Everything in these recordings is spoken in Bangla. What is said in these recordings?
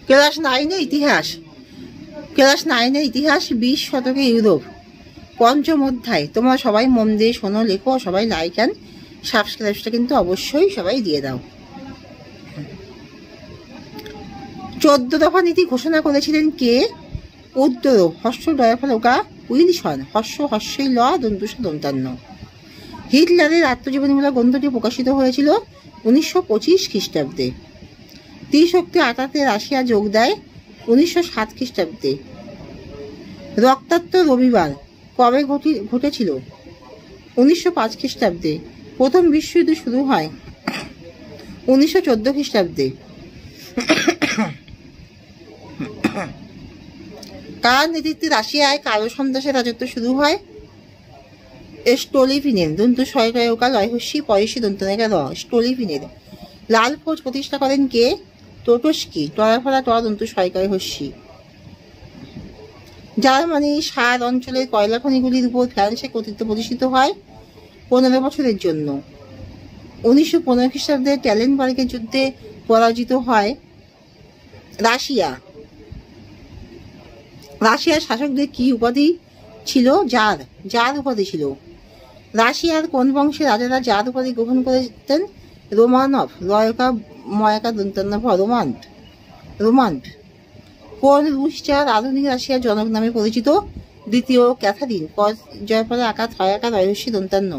ক্লাস 9-এ ইতিহাস, ক্লাস 9-এ ইতিহাস 20 শতকে ইউরোপ, পঞ্চম অধ্যায়। তোমরা সবাই মন দিয়ে শোনো, লেখো, সবাই লাইক অ্যান্ড সাবস্ক্রাইবটা কিন্তু অবশ্যই সবাই দিয়ে দাও। 14 দফা নীতি ঘোষণা করেছিলেন কে? উত্তর হর্ষ ডয়ফলোকা উইলসন, হর্ষই ল দন্তুষ দন্তান্ন। হিটলারের আত্মজীবনীমূলক গ্রন্থটি প্রকাশিত হয়েছিল 1925 খ্রিস্টাব্দে। ত্রিশক্তি আটাতে রাশিয়া যোগ দেয় 1907 খ্রিস্টাব্দে। রক্তাক্ত রবিবার কবে ঘটেছিল? 1905 খ্রিস্টাব্দে। প্রথম বিশ্বযুদ্ধ শুরু হয় 1914 খ্রিস্টাব্দে। কার নেতৃত্বে রাশিয়ায় কালো সন্ত্রাসের রাজত্ব শুরু হয়? স্টোলিপিনের, দন্তু সয়কা লয়হস্যি পয়সী দন্তনেকা র, স্টোলিপিনের। লাল ফৌজ প্রতিষ্ঠা করেন কে? টোটস্কি, টয়াফলা ট দন্তু সয়কায় হস্যি। জার্মানি সার অঞ্চলের কয়লা খনিগুলির উপর ফ্রান্সের কর্তৃত্ব প্রতিষ্ঠিত হয় 15 বছরের জন্য। 1915 খ্রিস্টাব্দে ট্যালেনবার্গের যুদ্ধে পরাজিত হয় রাশিয়া। রাশিয়ার শাসকদের কি উপাধি ছিল? জার উপাধি ছিল। রাশিয়ার কোন বংশের রাজারা জার উপাধি গ্রহণ করেছেন? রোমানভ, রয়কা ময়াকা দন্তান্নভ, রোমান্ট। কোন রুশ চার আধুনিক রাশিয়ার জনক নামে পরিচিত? দ্বিতীয় ক্যাথারিন, জয়ফলে আকার হয় আকার রহস্যী দন্তান্ন।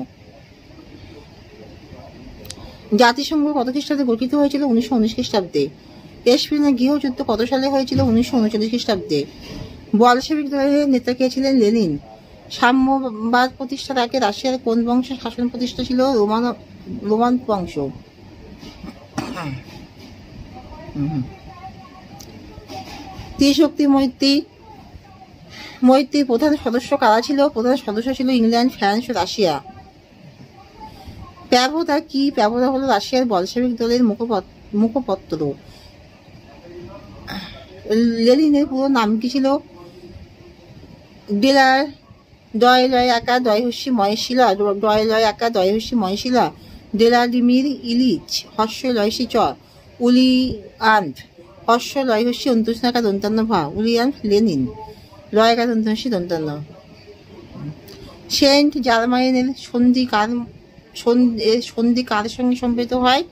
জাতিসংঘ কত খ্রিস্টাব্দে গঠিত হয়েছিল? 1919 খ্রিস্টাব্দে। স্পেনের গৃহযুদ্ধ কত সালে হয়েছিল? 1939 খ্রিস্টাব্দে। বলশেভিক দলের নেতা কে ছিলেন? লেনিন। সাম্যবাদ প্রতিষ্ঠার আগে রাশিয়ার কোন বংশের শাসন প্রতিষ্ঠা ছিল? রোমান বংশ। ত্রিশক্তি মৈত্রী প্রধান সদস্য কারা ছিল? প্রধান সদস্য ছিল ইংল্যান্ড, ফ্রান্স ও রাশিয়া। প্যাভোদা কি? প্যাভোদা হলো রাশিয়ার বলশেভিক দলের মুখপত্র। লেনিনের পুরো নাম কি ছিল? ডেলার ডয়লয় আকা দয়হস্যি ময়শিলা, ডয়লয় আকা দয়হস্যি ময়শিলা, ডেলাডিমির ইলিচ, হর্ষ লয়সি চ, উলিয়ান্ট, হর্ষ লয়হস্যি অন্তুষ্ণাকা দন্তান্ন ভা, উলিয়ান্ট লেনিন, লয়কা দন্তহস্যি দন্তান্ন। সেন্ট জার্মাইনের সন্ধি কার সঙ্গে সম্পাদিত হয়?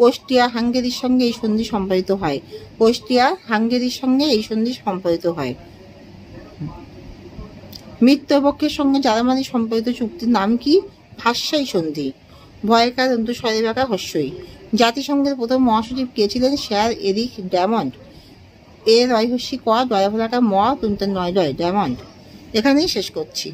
অস্ট্রিয়া হাঙ্গেরির সঙ্গে এই সন্ধি সম্পাদিত হয়। অস্ট্রিয়া হাঙ্গেরির সঙ্গে এই সন্ধি সম্পাদিত হয়। মিত্রপক্ষের সঙ্গে জার্মানি সম্পাদিত চুক্তির নাম কি? ভার্সাই সন্ধি। ভয়কার দন্তু স্বরেবাকা হস্যই। জাতিসংঘের প্রথম মহাসচিব কে ছিলেন? Sir Eric Drummond. এর রয়হস্যি ক, ডয়াফলাকা ম, দন্তান্ন নয় ডয়, ড্যামন্ড। এখানেই শেষ করছি।